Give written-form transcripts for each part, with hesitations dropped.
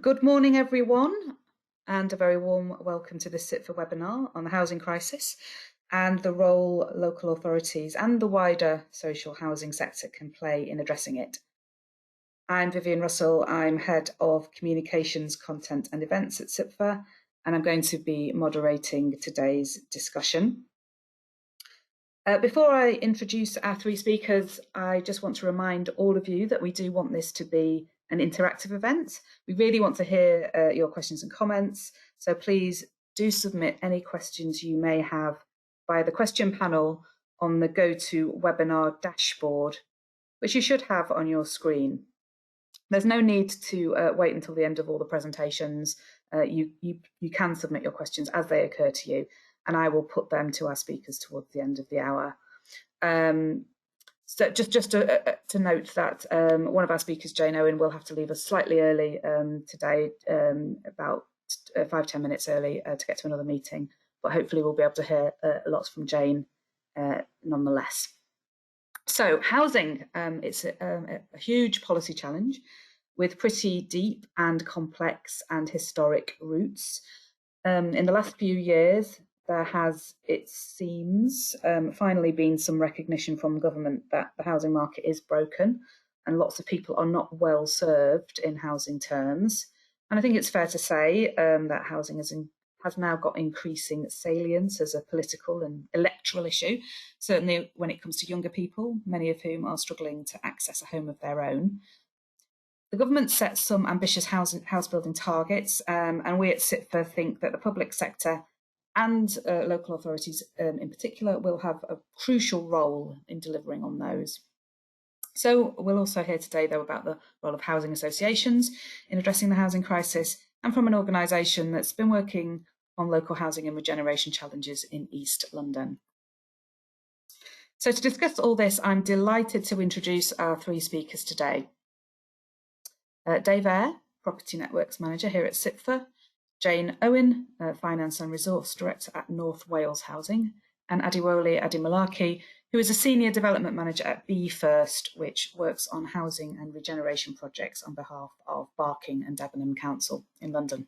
Good morning, everyone, and a very warm welcome to this SITFA webinar on the housing crisis and the role local authorities and the wider social housing sector can play in addressing it. I'm Vivian Russell. I'm Head of Communications, Content and Events at SITFA, and I'm going to be moderating today's discussion. Before I introduce our three speakers, I just want to remind all of you that we do want this to be an interactive event. We really want to hear your questions and comments, so please do submit any questions you may have via the question panel on the GoToWebinar dashboard, which you should have on your screen. There's no need to wait until the end of all the presentations. You can submit your questions as they occur to you, and I will put them to our speakers towards the end of the hour. So just to note that one of our speakers, Jayne Owen, will have to leave us slightly early today, about 5–10 minutes early to get to another meeting, but hopefully we'll be able to hear lots from Jayne nonetheless. So housing, it's a huge policy challenge with pretty deep and complex and historic roots. In the last few years, there has, it seems, finally been some recognition from government that the housing market is broken and lots of people are not well served in housing terms. And I think it's fair to say that housing has now got increasing salience as a political and electoral issue, certainly when it comes to younger people, many of whom are struggling to access a home of their own. The government sets some ambitious house building targets, and we at SITFA think that the public sector and local authorities in particular will have a crucial role in delivering on those. So we'll also hear today, though, about the role of housing associations in addressing the housing crisis, and from an organisation that's been working on local housing and regeneration challenges in East London. So to discuss all this, I'm delighted to introduce our three speakers today. David Ayre, Property Networks Manager here at SITFA, Jayne Owen, Finance and Resource Director at North Wales Housing, and Ademolake, who is a Senior Development Manager at Be First, which works on housing and regeneration projects on behalf of Barking and Dagenham Council in London.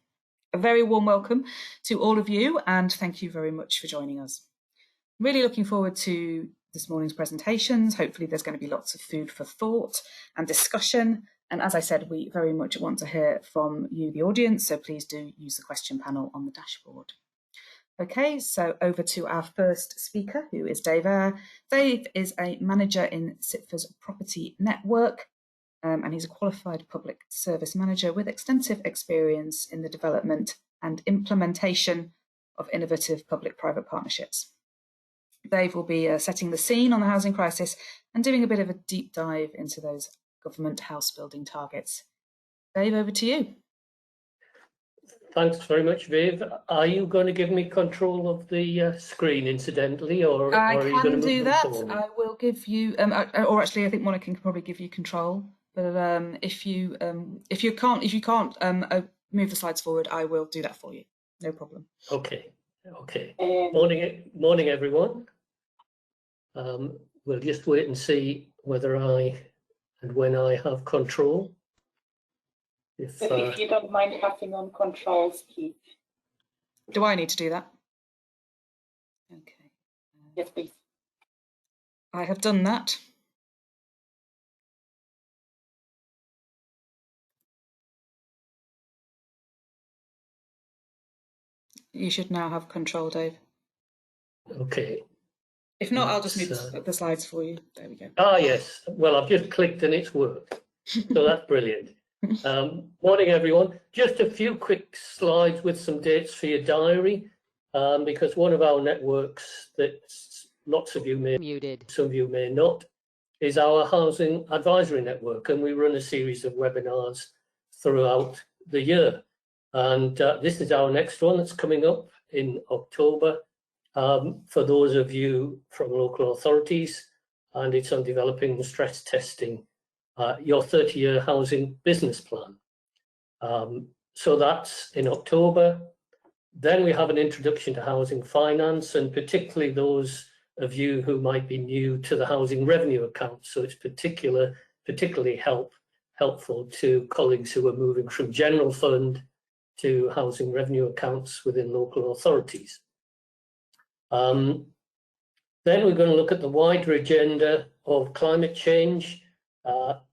A very warm welcome to all of you, and thank you very much for joining us. I'm really looking forward to this morning's presentations. Hopefully there's going to be lots of food for thought and discussion. And as I said, we very much want to hear from you, the audience, so please do use the question panel on the dashboard. Okay, so over to our first speaker, who is David Ayre. Dave is a manager in SITFA's Property Network, and he's a qualified public service manager with extensive experience in the development and implementation of innovative public-private partnerships. Dave will be setting the scene on the housing crisis and doing a bit of a deep dive into those government house building targets. Dave, over to you. Thanks very much, Viv. Are you going to give me control of the screen, incidentally, or are you going to do that? I will give you, or actually, I think Monica can probably give you control. But if you can't move the slides forward, I will do that for you. No problem. Okay. Okay. Morning, everyone. We'll just wait and see whether when I have control. If you don't mind passing on controls, Keith. Do I need to do that? Okay. Yes, please. I have done that. You should now have control, Dave. Okay. If not, I'll just move the slides for you. There we go. Ah, yes. Well, I've just clicked and it's worked. So that's brilliant. Morning, everyone. Just a few quick slides with some dates for your diary, because one of our networks that lots of you may, some of you may not, is our Housing Advisory Network, and we run a series of webinars throughout the year. And this is our next one that's coming up in October. For those of you from local authorities, and it's on developing and stress testing your 30-year housing business plan. So that's in October. Then we have an introduction to housing finance, and particularly those of you who might be new to the housing revenue account. So it's particularly helpful to colleagues who are moving from general fund to housing revenue accounts within local authorities. Then we're going to look at the wider agenda of climate change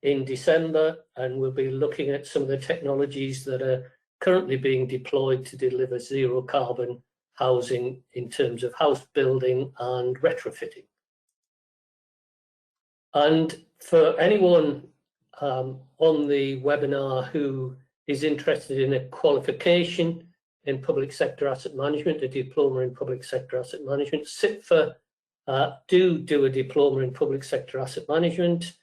in December, and we'll be looking at some of the technologies that are currently being deployed to deliver zero carbon housing in terms of house building and retrofitting. And for anyone on the webinar who is interested in a qualification in public sector asset management, a diploma in public sector asset management, SIPFA do a diploma in public sector asset management,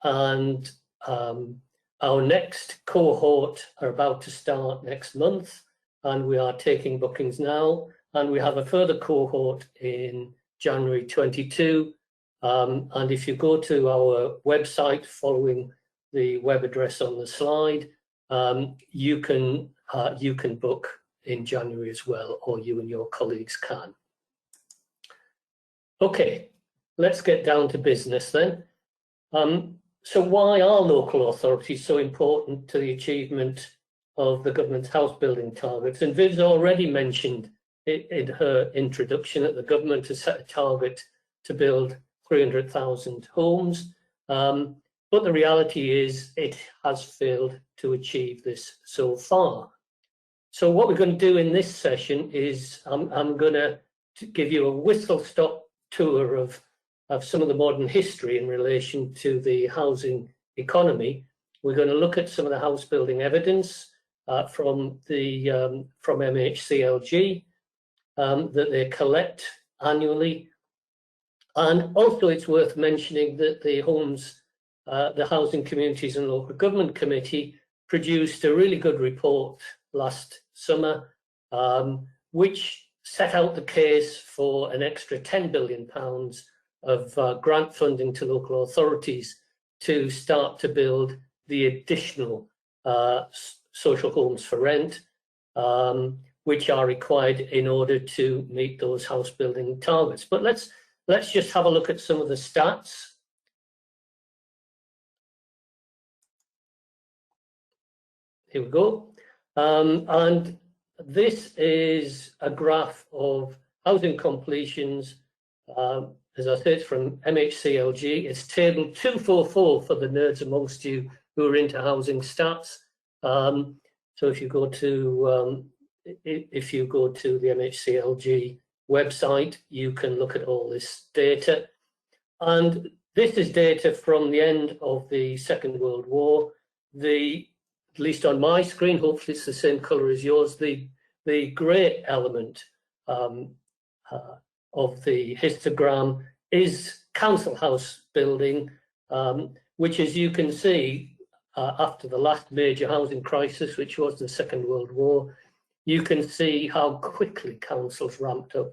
and our next cohort are about to start next month, and we are taking bookings now, and we have a further cohort in January 22. And if you go to our website following the web address on the slide, you can book in January as well, or you and your colleagues can. Okay, let's get down to business then. So why are local authorities so important to the achievement of the government's house building targets? And Viv's already mentioned in her introduction that the government has set a target to build 300,000 homes. But the reality is it has failed to achieve this so far. So what we're going to do in this session is I'm going to give you a whistle-stop tour of some of the modern history in relation to the housing economy. We're going to look at some of the house building evidence from MHCLG that they collect annually. And also it's worth mentioning that the Housing Communities and Local Government Committee produced a really good report last summer, which set out the case for an extra £10 billion of grant funding to local authorities to start to build the additional social homes for rent, which are required in order to meet those house building targets. But let's just have a look at some of the stats. Here we go. And this is a graph of housing completions. As I said, it's from MHCLG. It's table 244 for the nerds amongst you who are into housing stats. So if you go to the MHCLG website, you can look at all this data. And this is data from the end of the Second World War. At least on my screen, hopefully it's the same colour as yours, the grey element of the histogram is council house building, which, as you can see, after the last major housing crisis, which was the Second World War, you can see how quickly councils ramped up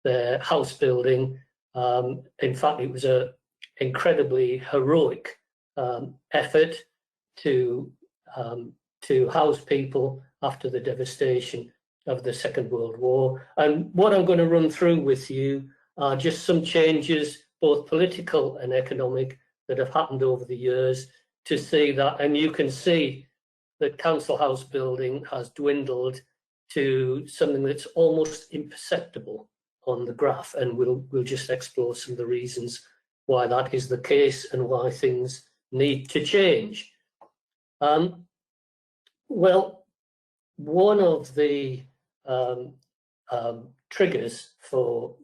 their house building. In fact, it was an incredibly heroic effort to house people after the devastation of the Second World War. And what I'm going to run through with you are just some changes, both political and economic, that have happened over the years to see that. And you can see that council house building has dwindled to something that's almost imperceptible on the graph. And we'll just explore some of the reasons why that is the case and why things need to change. Well, one of the triggers for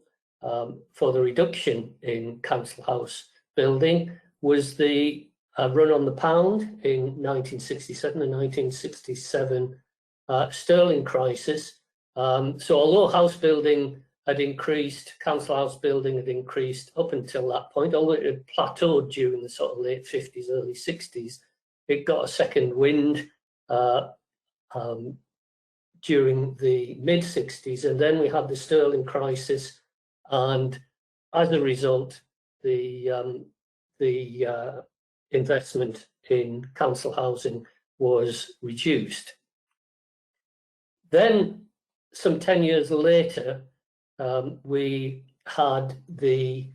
the reduction in council house building was the run on the pound in 1967 and 1967 sterling crisis. So although house building had increased, council house building had increased up until that point, although it had plateaued during the sort of late 50s, early 60s, it got a second wind during the mid-60s, and then we had the sterling crisis, and as a result, the investment in council housing was reduced. Then, some 10 years later, we had a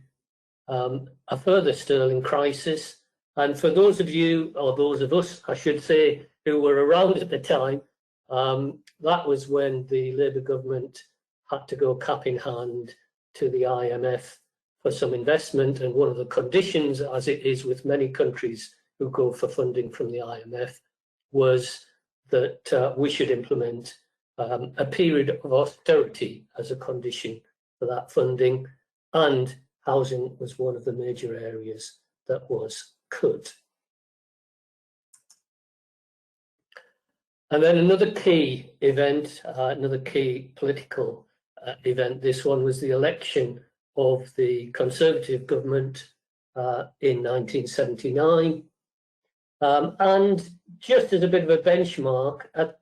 further sterling crisis, And for those of you, or those of us, I should say, who were around at the time, that was when the Labour government had to go cap in hand to the IMF for some investment. And one of the conditions, as it is with many countries who go for funding from the IMF, was that we should implement a period of austerity as a condition for that funding, and housing was one of the major areas that was cut. And then another key event, another key political event, this one was the election of the Conservative government in 1979. And just as a bit of a benchmark, at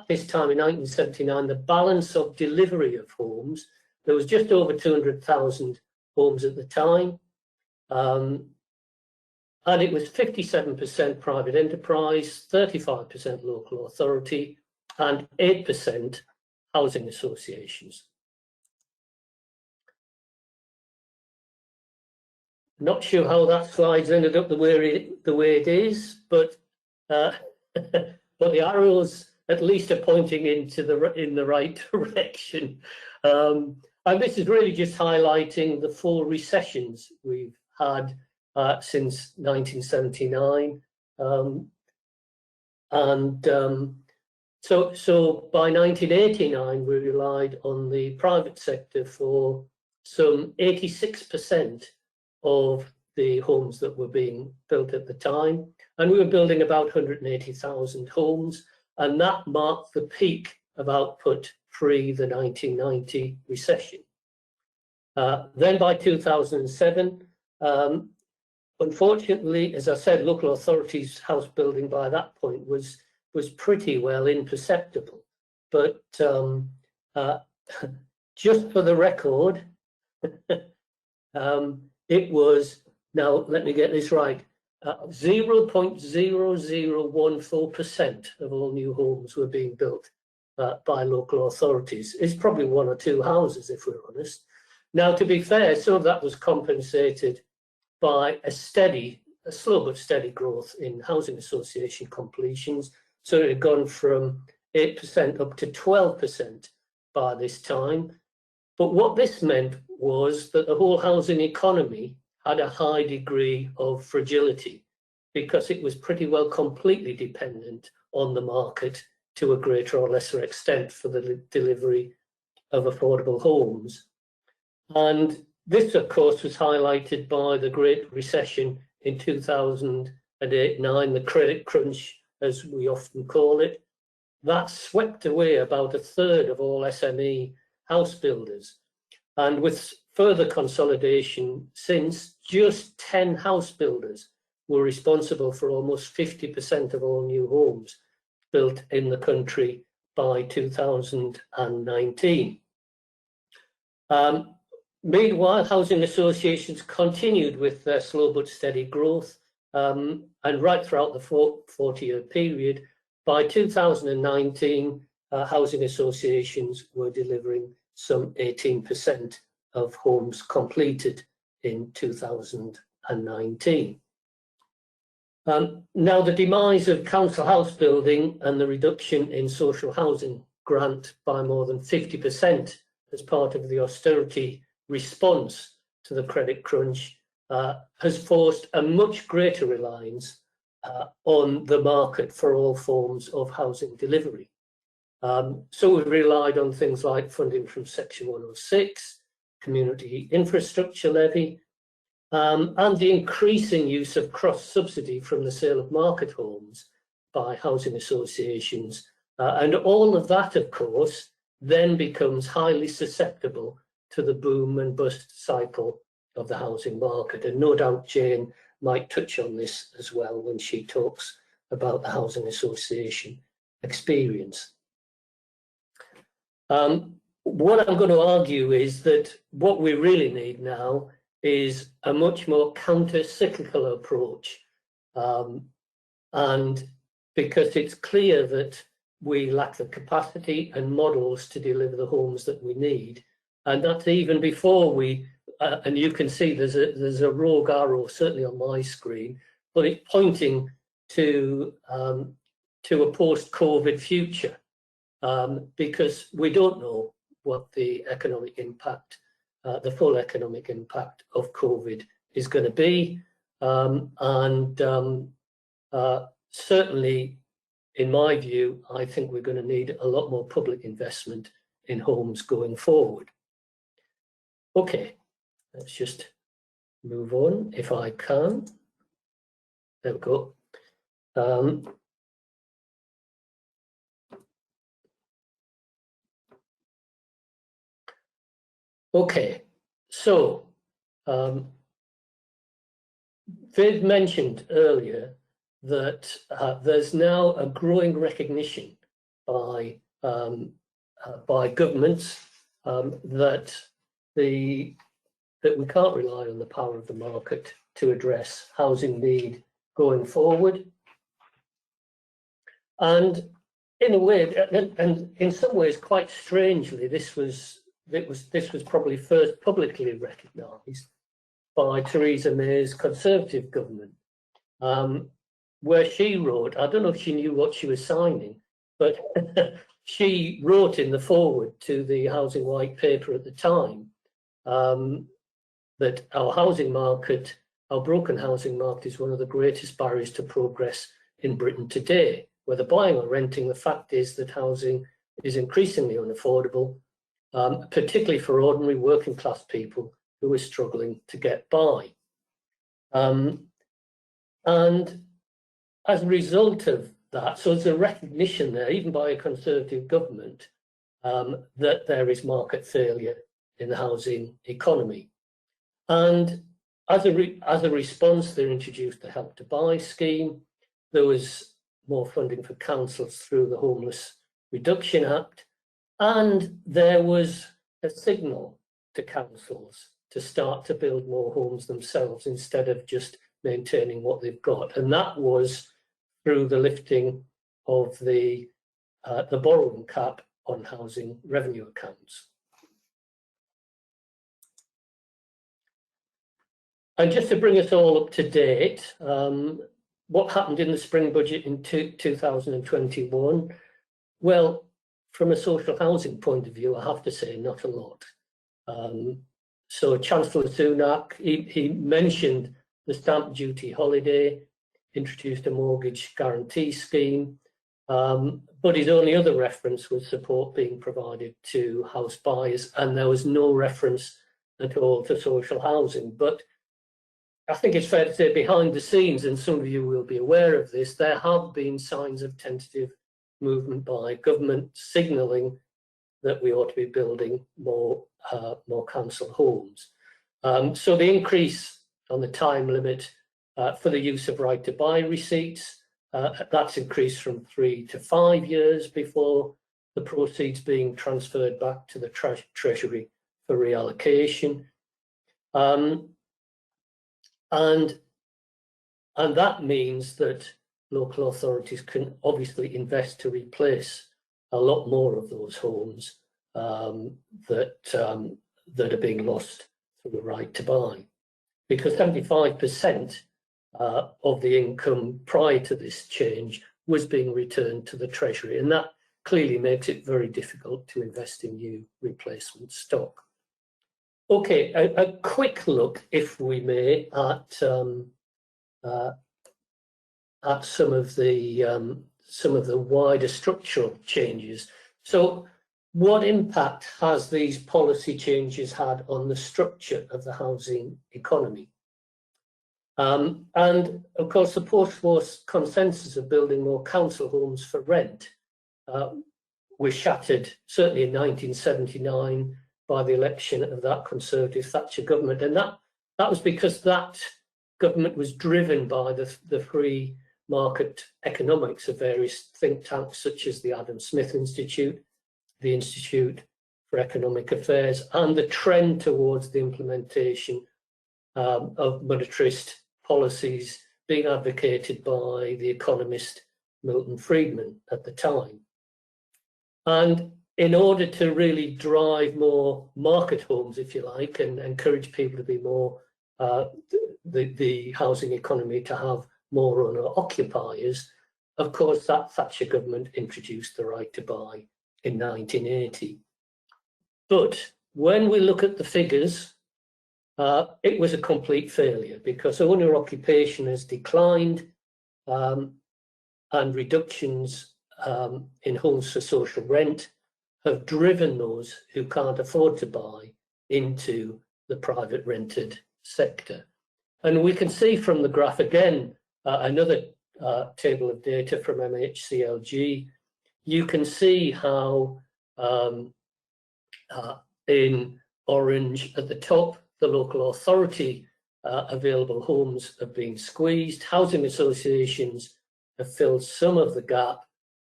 this time in 1979, the balance of delivery of homes, there was just over 200,000 homes at the time. And it was 57% private enterprise, 35% local authority, and 8% housing associations. Not sure how that slide's ended up the way it is, but but the arrows at least are pointing in the right direction. And this is really just highlighting the 4 recessions we've had since 1979, so by 1989 we relied on the private sector for some 86% of the homes that were being built at the time, and we were building about 180,000 homes, and that marked the peak of output pre the 1990 recession. Then by 2007, unfortunately, as I said, local authorities' house building by that point was pretty well imperceptible. But just for the record, it was, now let me get this right, 0.0014% of all new homes were being built by local authorities. It's probably 1 or 2 houses, if we're honest. Now, to be fair, some of that was compensated by a slow but steady growth in housing association completions. So it had gone from 8% up to 12% by this time. But what this meant was that the whole housing economy had a high degree of fragility, because it was pretty well completely dependent on the market to a greater or lesser extent for the delivery of affordable homes. And this, of course, was highlighted by the Great Recession in 2008-9, the credit crunch, as we often call it. That swept away about 1/3 of all SME house builders. And with further consolidation since, just 10 house builders were responsible for almost 50% of all new homes built in the country by 2019. Meanwhile, housing associations continued with their slow but steady growth, and right throughout the 40-year period, by 2019, housing associations were delivering some 18% of homes completed in 2019. Now, the demise of council house building and the reduction in social housing grant by more than 50% as part of the austerity response to the credit crunch has forced a much greater reliance on the market for all forms of housing delivery. So we've relied on things like funding from Section 106, Community Infrastructure Levy, and the increasing use of cross-subsidy from the sale of market homes by housing associations. And all of that, of course, then becomes highly susceptible to the boom and bust cycle of the housing market. And no doubt Jayne might touch on this as well when she talks about the housing association experience. What I'm going to argue is that what we really need now is a much more counter-cyclical approach. And because it's clear that we lack the capacity and models to deliver the homes that we need. And that's even before we, and you can see there's a rogue arrow, certainly on my screen, but it's pointing to a post-COVID future, because we don't know what the economic impact, the full economic impact of COVID is going to be, certainly, in my view, I think we're going to need a lot more public investment in homes going forward. Okay, let's just move on if I can. There we go. Okay, so Viv mentioned earlier that there's now a growing recognition by governments that we can't rely on the power of the market to address housing need going forward. And in a way, and in some ways, quite strangely, this was probably first publicly recognised by Theresa May's Conservative government, where she wrote, I don't know if she knew what she was signing, but she wrote in the foreword to the Housing White Paper at the time that our housing market, our broken housing market, is one of the greatest barriers to progress in Britain today. Whether buying or renting, the fact is that housing is increasingly unaffordable, particularly for ordinary working class people who are struggling to get by. And as a result of that, so there's a recognition there, even by a Conservative government, that there is market failure in the housing economy. And as a response, they introduced the Help to Buy scheme. There was more funding for councils through the Homeless Reduction Act. And there was a signal to councils to start to build more homes themselves instead of just maintaining what they've got. And that was through the lifting of the borrowing cap on housing revenue accounts. And just to bring us all up to date, what happened in the spring budget in 2021? Well, from a social housing point of view, I have to say not a lot. So Chancellor Sunak, he mentioned the stamp duty holiday, introduced a mortgage guarantee scheme, but his only other reference was support being provided to house buyers, and there was no reference at all to social housing. But I think it's fair to say behind the scenes, and some of you will be aware of this, there have been signs of tentative movement by government signalling that we ought to be building more council homes. So the increase on the time limit for the use of right to buy receipts, that's increased from 3 to 5 years before the proceeds being transferred back to the Treasury for reallocation. And that means that local authorities can obviously invest to replace a lot more of those homes that are being lost through the right to buy, because 75% of the income prior to this change was being returned to the Treasury, and that clearly makes it very difficult to invest in new replacement stock. Okay, a quick look, if we may, at some of the wider structural changes. So, what impact has these policy changes had on the structure of the housing economy? And of course, the post-war consensus of building more council homes for rent was shattered, certainly in 1979, by the election of that Conservative Thatcher government. And that was because that government was driven by the free market economics of various think tanks, such as the Adam Smith Institute, the Institute for Economic Affairs, and the trend towards the implementation of monetarist policies being advocated by the economist Milton Friedman at the time. And in order to really drive more market homes, if you like, and encourage people to be more, the housing economy to have more owner-occupiers. Of course, that Thatcher government introduced the right to buy in 1980. But when we look at the figures, it was a complete failure because owner occupation has declined and reductions in homes for social rent have driven those who can't afford to buy into the private rented sector. And we can see from the graph again, another table of data from MHCLG, you can see how in orange at the top, the local authority available homes have been squeezed. Housing associations have filled some of the gap,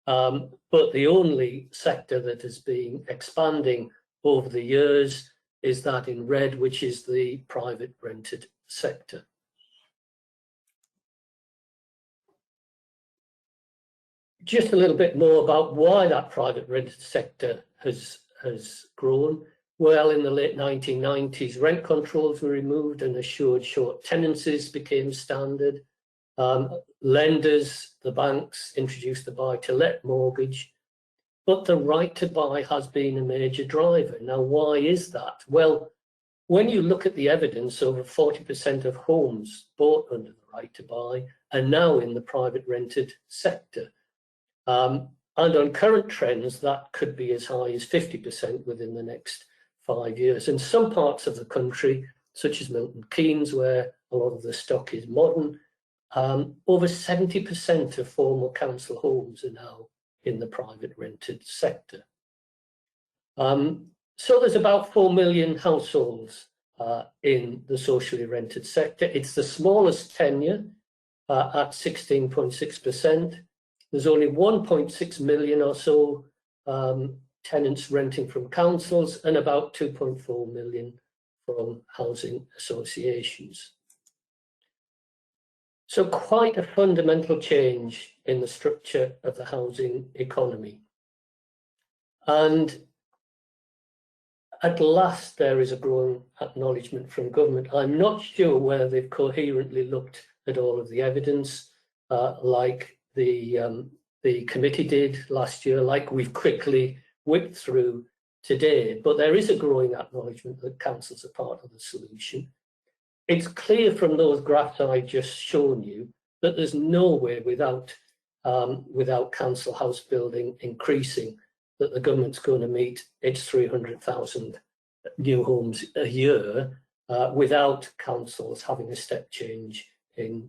but the only sector that has been expanding over the years is that in red, which is the private rented sector. Just a little bit more about why that private rented sector has grown. Well, in the late 1990s, rent controls were removed and assured short tenancies became standard. Lenders, the banks, introduced the buy-to-let mortgage, but the right to buy has been a major driver. Now, why is that? Well, when you look at the evidence, over 40% of homes bought under the right to buy are now in the private rented sector. And on current trends, that could be as high as 50% within the next 5 years. In some parts of the country, such as Milton Keynes, where a lot of the stock is modern, over 70% of former council homes are now in the private rented sector. So there's about 4 million households in the socially rented sector. It's the smallest tenure at 16.6%. There's only 1.6 million or so tenants renting from councils and about 2.4 million from housing associations. So quite a fundamental change in the structure of the housing economy. And at last there is a growing acknowledgement from government. I'm not sure whether they've coherently looked at all of the evidence like the committee did last year, like we've quickly whipped through today, but there is a growing acknowledgement that councils are part of the solution. It's clear from those graphs I've just shown you that there's no way without council house building increasing that the government's going to meet its 300,000 new homes a year without councils having a step change in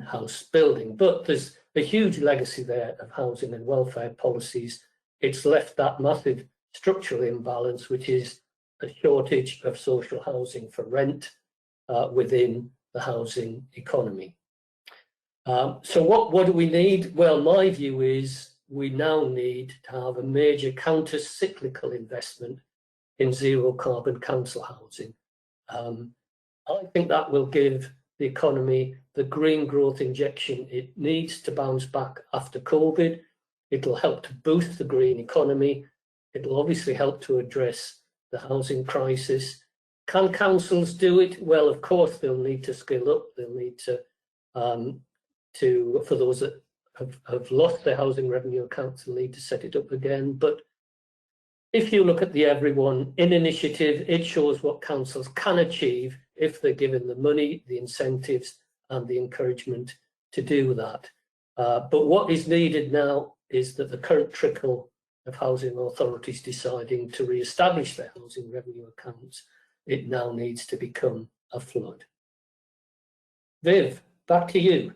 house building. But there's a huge legacy there of housing and welfare policies. It's left that massive structural imbalance, which is a shortage of social housing for rent within the housing economy. So what do we need? Well, my view is we now need to have a major counter-cyclical investment in zero carbon council housing. I think that will give the economy the green growth injection it needs to bounce back after COVID. It'll help to boost the green economy. It'll obviously help to address the housing crisis. Can councils do it? Well, of course, they'll need to scale up. They'll need to for those that have lost their housing revenue accounts, they'll need to set it up again. But if you look at the Everyone In initiative, it shows what councils can achieve if they're given the money, the incentives, and the encouragement to do that. But what is needed now is that the current trickle of housing authorities deciding to re-establish their housing revenue accounts, it now needs to become a flood. Viv, back to you.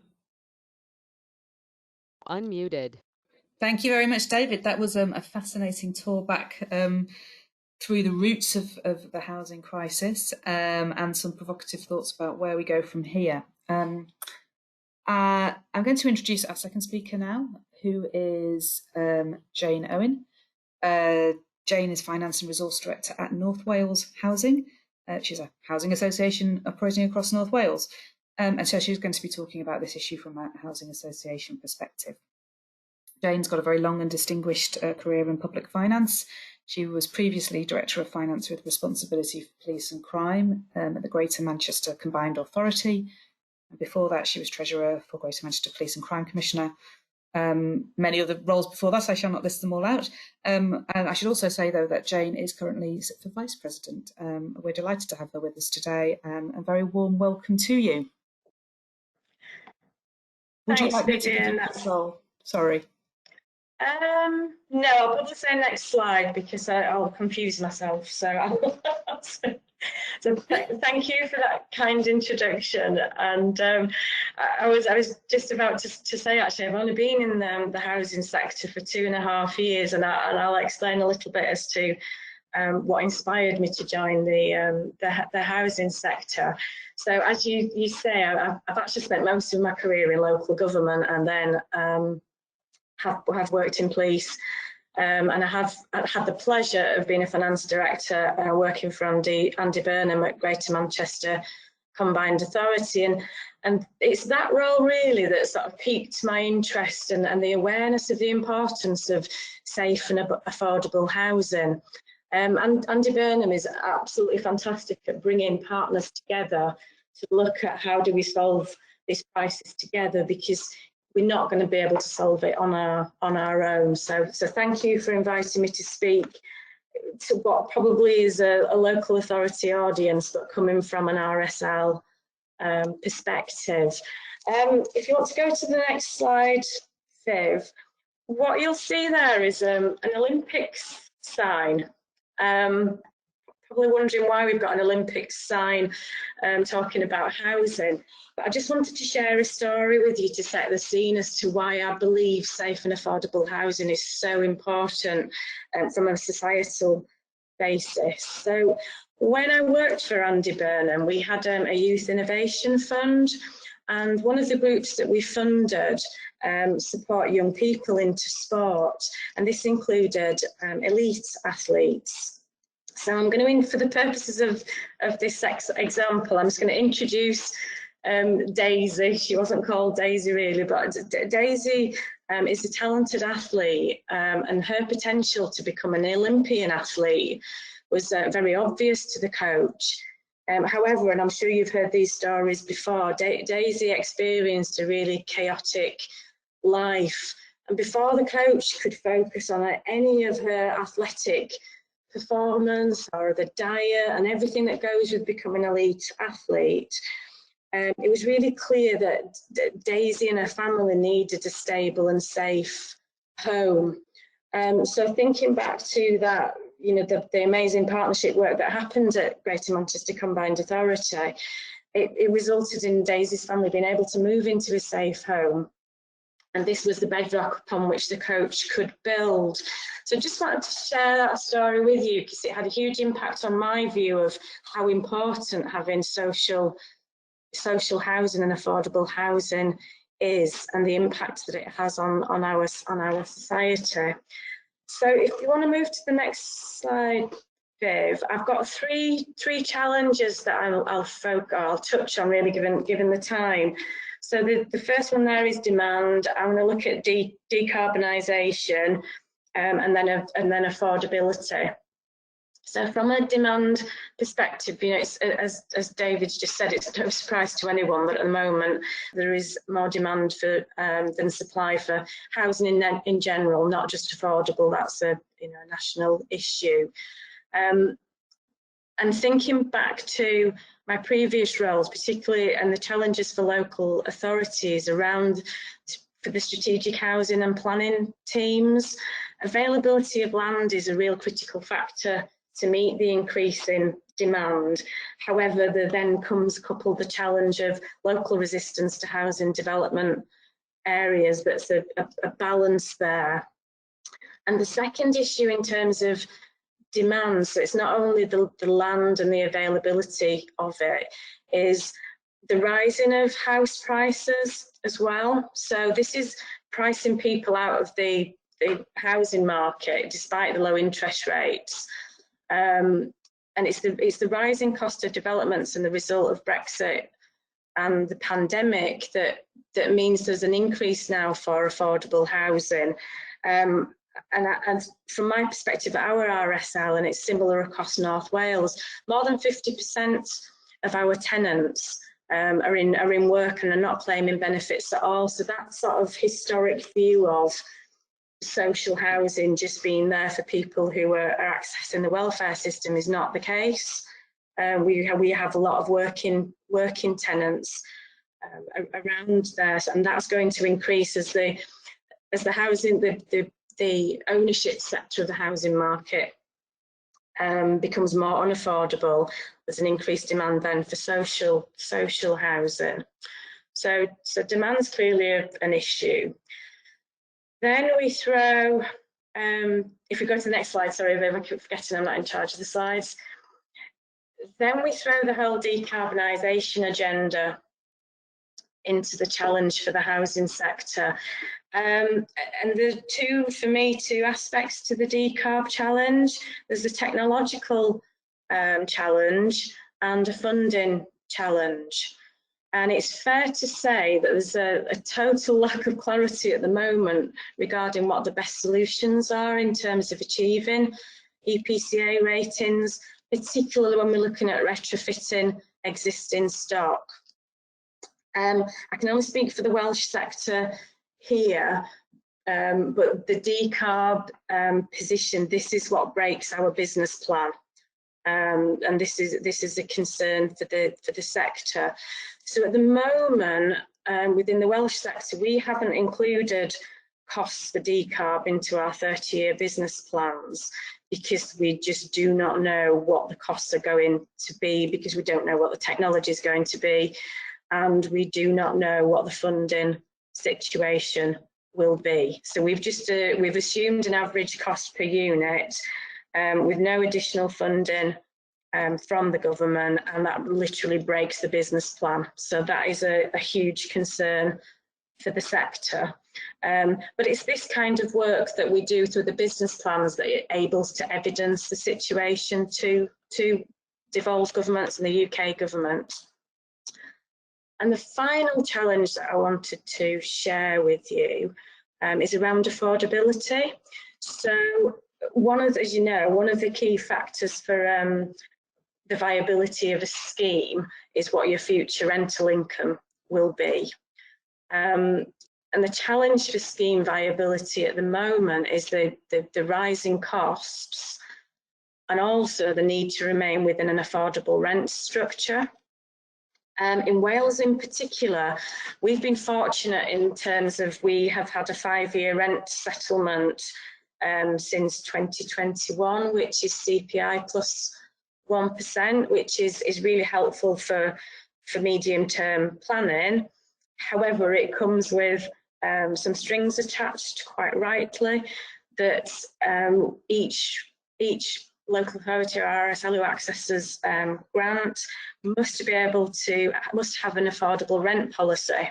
Unmuted. Thank you very much, David. That was a fascinating tour back through the roots of the housing crisis and some provocative thoughts about where we go from here. I'm going to introduce our second speaker now, who is Jayne Owen. Jayne is Finance and Resource Director at North Wales Housing. She's a housing association operating across North Wales. And so she's going to be talking about this issue from a housing association perspective. Jayne's got a very long and distinguished career in public finance. She was previously Director of Finance with responsibility for police and crime at the Greater Manchester Combined Authority. And before that, she was Treasurer for Greater Manchester Police and Crime Commissioner. Many other roles before that, I shall not list them all out. And I should also say, though, that Jayne is currently for Vice President. We're delighted to have her with us today, and a very warm welcome to you. Would you like me to give you control? Sorry. No, I'll probably say next slide because I'll confuse myself. So, so thank you for that kind introduction. And I was just about to say, actually, I've only been in the housing sector for 2.5 years, and I'll explain a little bit as to what inspired me to join the housing sector. So, as you say, I've actually spent most of my career in local government, and then have worked in police, and I've had the pleasure of being a finance director working for Andy Burnham at Greater Manchester Combined Authority, and it's that role really that sort of piqued my interest and the awareness of the importance of safe and affordable housing. And Andy Burnham is absolutely fantastic at bringing partners together to look at how do we solve this crisis together, because we're not going to be able to solve it on our own. So thank you for inviting me to speak to what probably is a local authority audience, but coming from an RSL perspective. If you want to go to the next slide, Viv, what you'll see there is an Olympics sign. Probably wondering why we've got an Olympics sign talking about housing. But I just wanted to share a story with you to set the scene as to why I believe safe and affordable housing is so important from a societal basis. So when I worked for Andy Burnham, we had a youth innovation fund, and one of the groups that we funded support young people into sport, and this included elite athletes. So I'm going to, for the purposes of this example, I'm just going to introduce Daisy. She wasn't called Daisy really, but Daisy is a talented athlete, and her potential to become an Olympian athlete was very obvious to the coach. However, and I'm sure you've heard these stories before, Daisy experienced a really chaotic life, and before the coach could focus on any of her athletic performance or the diet and everything that goes with becoming an elite athlete, it was really clear that Daisy and her family needed a stable and safe home. So thinking back to that, you know, the amazing partnership work that happened at Greater Manchester Combined Authority, it resulted in Daisy's family being able to move into a safe home. And this was the bedrock upon which the coach could build. So just wanted to share that story with you because it had a huge impact on my view of how important having social housing and affordable housing is, and the impact that it has on our society. So if you want to move to the next slide, Viv, I've got three challenges that I'll touch on really given the time. So the first one there is demand. I'm going to look at decarbonisation and then affordability. So from a demand perspective, you know, it's, as David's just said, it's no surprise to anyone, but at the moment there is more demand for than supply for housing in general, not just affordable. That's a national issue. And thinking back to my previous roles, particularly and the challenges for local authorities around for the strategic housing and planning teams, availability of land is a real critical factor to meet the increase in demand. However, there then comes coupled the challenge of local resistance to housing development areas. That's a balance there. And the second issue in terms of demand, so it's not only the land and the availability of it, is the rising of house prices as well. So this is pricing people out of the housing market despite the low interest rates. And it's the rising cost of developments and the result of Brexit and the pandemic that means there's an increase now for affordable housing. And from my perspective, our RSL, and it's similar across North Wales, more than 50% of our tenants are in work and are not claiming benefits at all. So that sort of historic view of social housing just being there for people who are accessing the welfare system is not the case. We have a lot of working tenants around there, and that's going to increase as the housing, the ownership sector of the housing market becomes more unaffordable. There's an increased demand then for social housing. So demand's clearly an issue. Then we throw, if we go to the next slide, sorry, I keep forgetting I'm not in charge of the slides. Then we throw the whole decarbonisation agenda into the challenge for the housing sector. And there are two aspects to the decarb challenge. There's a technological challenge and a funding challenge. And it's fair to say that there's a total lack of clarity at the moment regarding what the best solutions are in terms of achieving EPCA ratings, particularly when we're looking at retrofitting existing stock. I can only speak for the Welsh sector here, but the decarb position, this is what breaks our business plan. And this is a concern for the sector. So at the moment, within the Welsh sector, we haven't included costs for decarb into our 30-year business plans because we just do not know what the costs are going to be, because we don't know what the technology is going to be, and we do not know what the funding situation will be. So we've assumed an average cost per unit with no additional funding from the government, and that literally breaks the business plan. So that is a huge concern for the sector. But it's this kind of work that we do through the business plans that enables to evidence the situation to devolved governments and the UK government. And the final challenge that I wanted to share with you is around affordability. So as you know, one of the key factors for the viability of a scheme is what your future rental income will be. And the challenge for scheme viability at the moment is the rising costs, and also the need to remain within an affordable rent structure. In Wales in particular, we've been fortunate in terms of we have had a 5-year rent settlement since 2021, which is CPI plus 1%, which is really helpful for medium-term planning. However, it comes with some strings attached, quite rightly, that each local authority or RSL who accesses grant must have an affordable rent policy.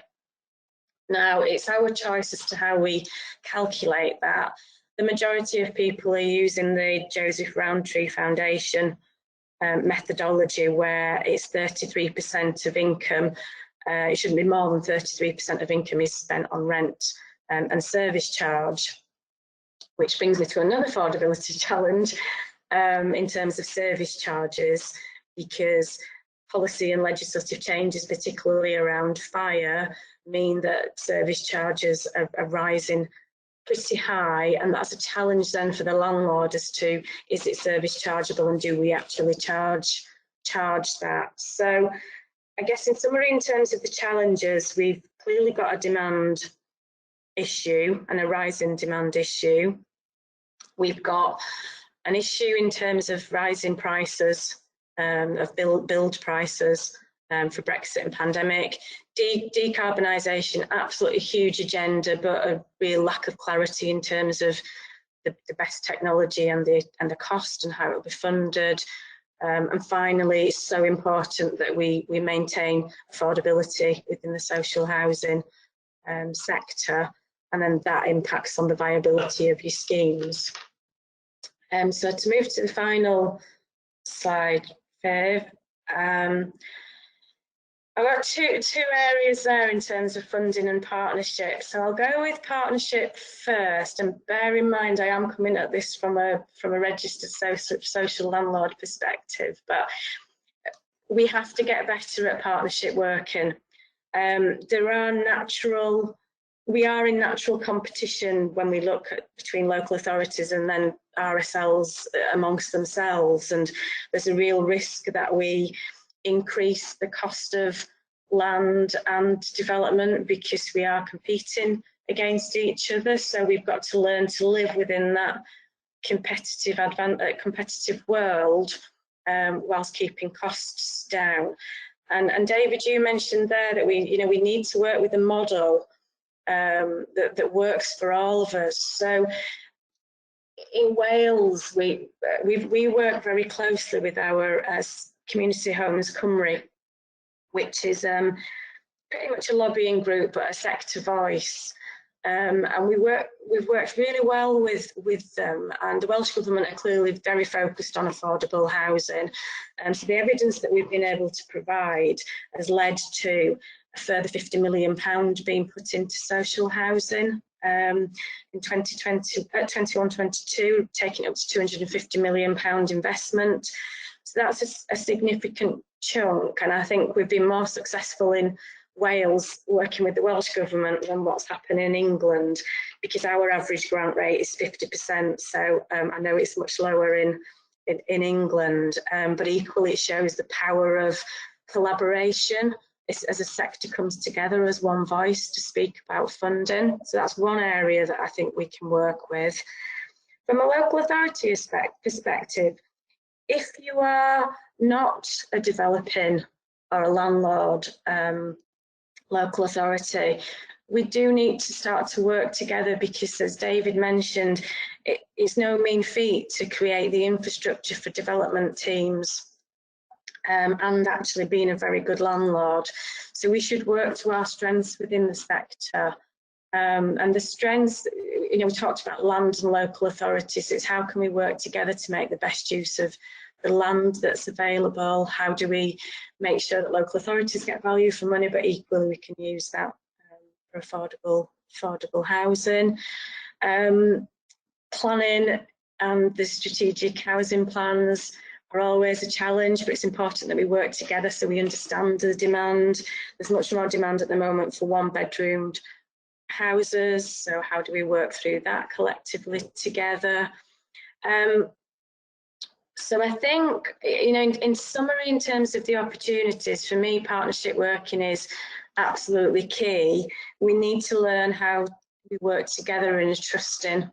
Now, it's our choice as to how we calculate that. The majority of people are using the Joseph Rowntree Foundation methodology, where it's 33% of income. It shouldn't be more than 33% of income is spent on rent and service charge, which brings me to another affordability challenge in terms of service charges, because policy and legislative changes, particularly around fire, mean that service charges are rising pretty high, and that's a challenge then for the landlord as to, is it service chargeable and do we actually charge that? So I guess in summary, in terms of the challenges, we've clearly got a demand issue and a rising demand issue. We've got an issue in terms of rising prices, of build prices for Brexit and pandemic. Decarbonisation, absolutely huge agenda, but a real lack of clarity in terms of the best technology and the cost and how it will be funded. And finally, it's so important that we maintain affordability within the social housing sector, and then that impacts on the viability of your schemes. So to move to the final slide, Viv, I've got two areas there in terms of funding and partnership. So I'll go with partnership first, and bear in mind I am coming at this from a registered social landlord perspective. But we have to get better at partnership working. We are in natural competition when we look at between local authorities and then RSLs amongst themselves, and there's a real risk that we increase the cost of land and development because we are competing against each other. So we've got to learn to live within that competitive world whilst keeping costs down. And David, you mentioned there that we need to work with a model that works for all of us. So in Wales, we work very closely with our Community Homes Cymru, which is pretty much a lobbying group, but a sector voice. And we've worked really well with them, and the Welsh Government are clearly very focused on affordable housing. So the evidence that we've been able to provide has led to a further £50 million being put into social housing in 21-22, taking up to £250 million investment. So that's a significant chunk, and I think we've been more successful in Wales working with the Welsh Government than what's happening in England, because our average grant rate is 50%. So I know it's much lower in England, but equally it shows the power of collaboration as a sector comes together as one voice to speak about funding. So that's one area that I think we can work with. From a local authority perspective, if you are not a developing or a landlord local authority, we do need to start to work together, because as David mentioned, it's no mean feat to create the infrastructure for development teams and actually being a very good landlord. So we should work to our strengths within the sector. And the strengths, we talked about land and local authorities. It's how can we work together to make the best use of the land that's available? How do we make sure that local authorities get value for money, but equally we can use that for affordable housing? Planning and the strategic housing plans are always a challenge, but it's important that we work together so we understand the demand. There's much more demand at the moment for one-bedroomed houses, so how do we work through that collectively together? So I think, in summary, in terms of the opportunities, for me, partnership working is absolutely key. We need to learn how we work together in a trusting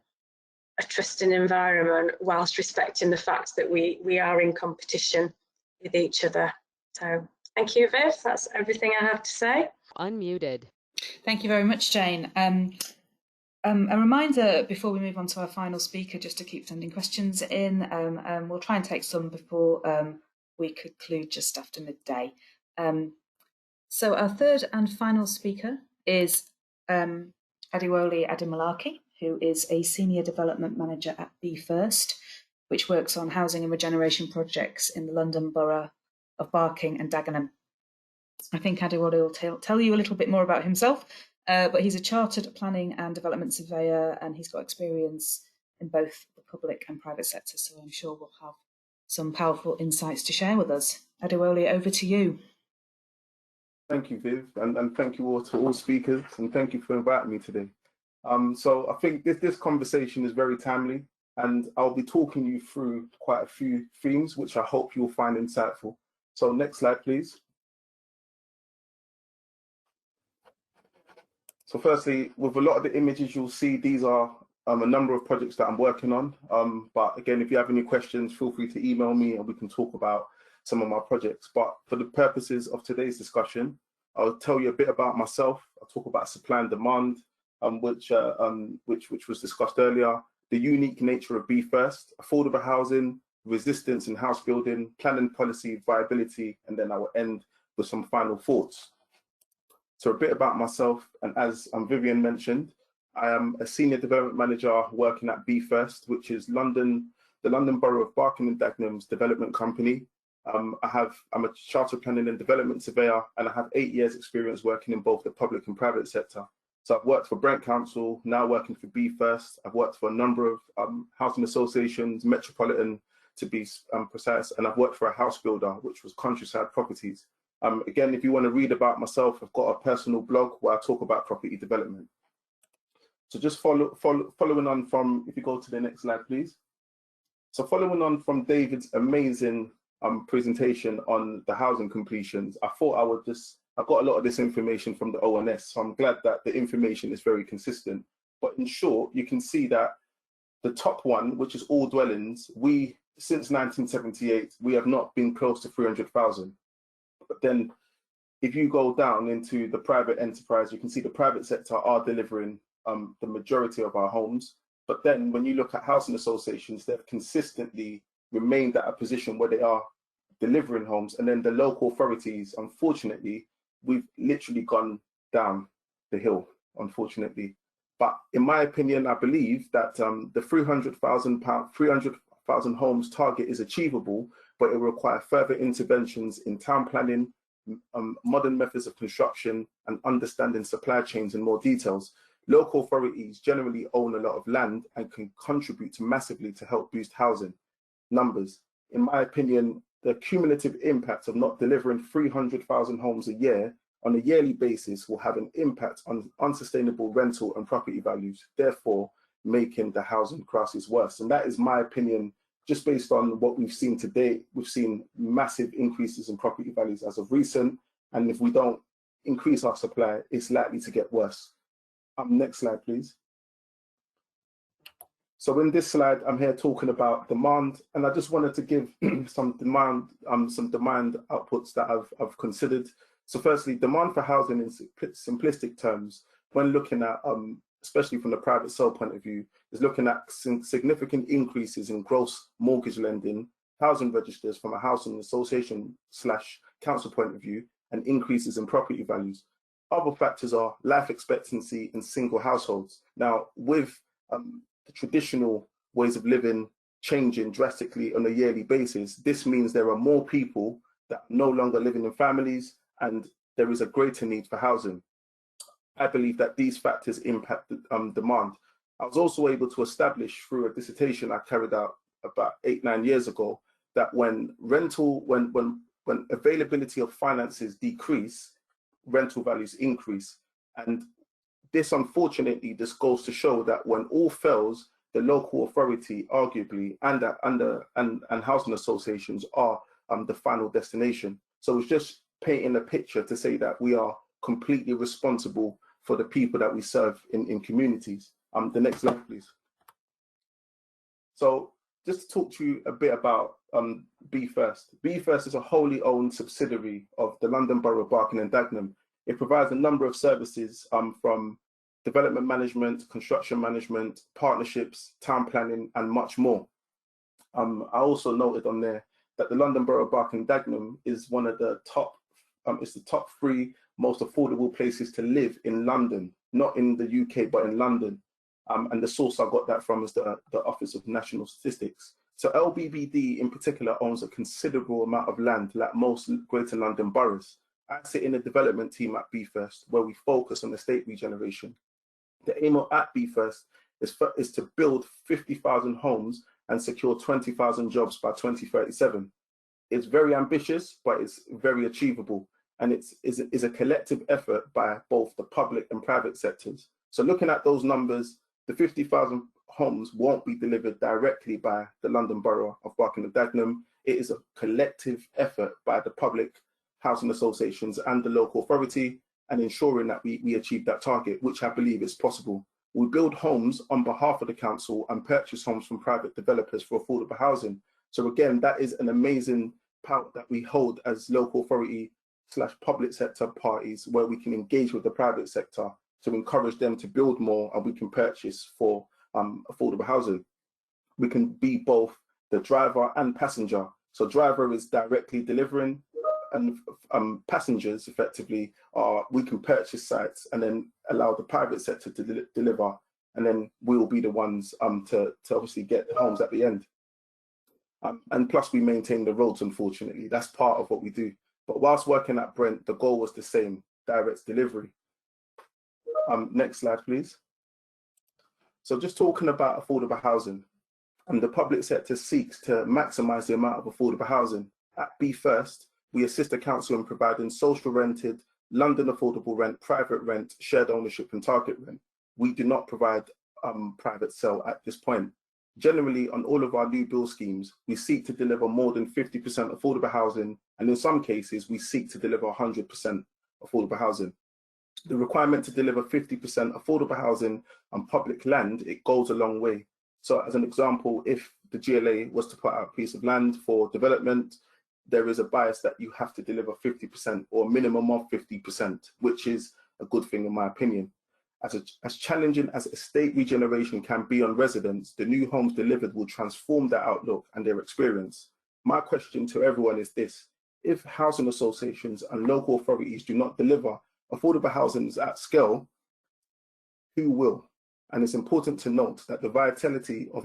environment, whilst respecting the fact that we are in competition with each other. So thank you, Viv. That's everything I have to say. Unmuted. Thank you very much, Jayne. A reminder before we move on to our final speaker, just to keep sending questions in. We'll try and take some before we conclude just after midday. So our third and final speaker is Adewole Ademolake, who is a Senior Development Manager at Be First, which works on housing and regeneration projects in the London Borough of Barking and Dagenham. I think Adewole will tell you a little bit more about himself, but he's a chartered planning and development surveyor, and he's got experience in both the public and private sector, so I'm sure we'll have some powerful insights to share with us. Adewole, over to you. Thank you, Viv, and thank you all to all speakers, and thank you for inviting me today. So I think this conversation is very timely, and I'll be talking you through quite a few themes, which I hope you'll find insightful. So next slide, please. So firstly, with a lot of the images you'll see, these are a number of projects that I'm working on. But again, if you have any questions, feel free to email me and we can talk about some of my projects. But for the purposes of today's discussion, I'll tell you a bit about myself. I'll talk about supply and demand, which was discussed earlier, the unique nature of Be First, affordable housing, resistance in house building, planning policy, viability, and then I will end with some final thoughts. So a bit about myself, and as Vivian mentioned, I am a Senior Development Manager working at Be First, which is the London Borough of Barking and Dagenham's development company. I'm a chartered planning and development surveyor, and I have 8 years experience working in both the public and private sector. So I've worked for Brent Council, now working for Be First. I've worked for a number of housing associations, metropolitan to be precise, and I've worked for a house builder, which was Countryside Properties. Again, if you want to read about myself, I've got a personal blog where I talk about property development. So just following on from, if you go to the next slide, please. So following on from David's amazing presentation on the housing completions, I thought I got a lot of this information from the ONS, so I'm glad that the information is very consistent. But in short, you can see that the top one, which is all dwellings, since 1978, we have not been close to 300,000. But then if you go down into the private enterprise, you can see the private sector are delivering the majority of our homes. But then when you look at housing associations, they've consistently remained at a position where they are delivering homes. And then the local authorities, unfortunately, we've literally gone down the hill, unfortunately. But in my opinion, I believe that the 300,000 homes target is achievable, but it will require further interventions in town planning, modern methods of construction, and understanding supply chains in more details. Local authorities generally own a lot of land and can contribute massively to help boost housing numbers. In my opinion, the cumulative impact of not delivering 300,000 homes a year on a yearly basis will have an impact on unsustainable rental and property values, therefore making the housing crisis worse. And that is my opinion, just based on what we've seen today. We've seen massive increases in property values as of recent, and if we don't increase our supply, it's likely to get worse. Next slide, please. So in this slide, I'm here talking about demand, and I just wanted to give some demand outputs that I've considered. So firstly, demand for housing in simplistic terms, when looking at, especially from the private sale point of view, is looking at significant increases in gross mortgage lending, housing registers from a housing association / council point of view, and increases in property values. Other factors are life expectancy in single households. Now, with the traditional ways of living changing drastically on a yearly basis, this means there are more people that are no longer living in families, and there is a greater need for housing. I believe that these factors impact demand. I was also able to establish through a dissertation I carried out about 8-9 years ago that when availability of finances decrease, rental values increase. And this, unfortunately, this goes to show that when all fails, the local authority, arguably, and housing associations are the final destination. So it's just painting a picture to say that we are completely responsible for the people that we serve in communities. The next slide, please. So just to talk to you a bit about Be First. Be First is a wholly owned subsidiary of the London Borough of Barking and Dagenham. It provides a number of services from development management, construction management, partnerships, town planning, and much more. I also noted on there that the London Borough of Barking and Dagenham is one of the top, it's the top 3 most affordable places to live in London, not in the UK, but in London. And the source I got that from is the Office of National Statistics. So LBBD in particular owns a considerable amount of land, like most Greater London boroughs. I sit in the development team at Be First, where we focus on estate regeneration. The aim at Be First is to build 50,000 homes and secure 20,000 jobs by 2037. It's very ambitious, but it's very achievable. And it is a collective effort by both the public and private sectors. So looking at those numbers, the 50,000 homes won't be delivered directly by the London Borough of Barking and Dagenham. It is a collective effort by the public housing associations and the local authority, and ensuring that we achieve that target, which I believe is possible. We build homes on behalf of the council and purchase homes from private developers for affordable housing. So again, that is an amazing power that we hold as local authority / public sector parties, where we can engage with the private sector to encourage them to build more, and we can purchase for affordable housing. We can be both the driver and passenger. So driver is directly delivering, and passengers effectively are, we can purchase sites and then allow the private sector to deliver, and then we'll be the ones to obviously get the homes at the end. And plus we maintain the roads, unfortunately. That's part of what we do. But whilst working at Brent, the goal was the same, direct delivery. Next slide, please. So just talking about affordable housing. and the public sector seeks to maximise the amount of affordable housing. At Be First, we assist the council in providing social rented, London affordable rent, private rent, shared ownership and target rent. We do not provide private sale at this point. Generally, on all of our new build schemes, we seek to deliver more than 50% affordable housing, and in some cases, we seek to deliver 100% affordable housing. The requirement to deliver 50% affordable housing on public land, it goes a long way. So as an example, if the GLA was to put out a piece of land for development, there is a bias that you have to deliver 50% or a minimum of 50%, which is a good thing in my opinion. As challenging as estate regeneration can be on residents, the new homes delivered will transform their outlook and their experience. My question to everyone is this: if housing associations and local authorities do not deliver affordable housing at scale, who will? And it's important to note that the vitality of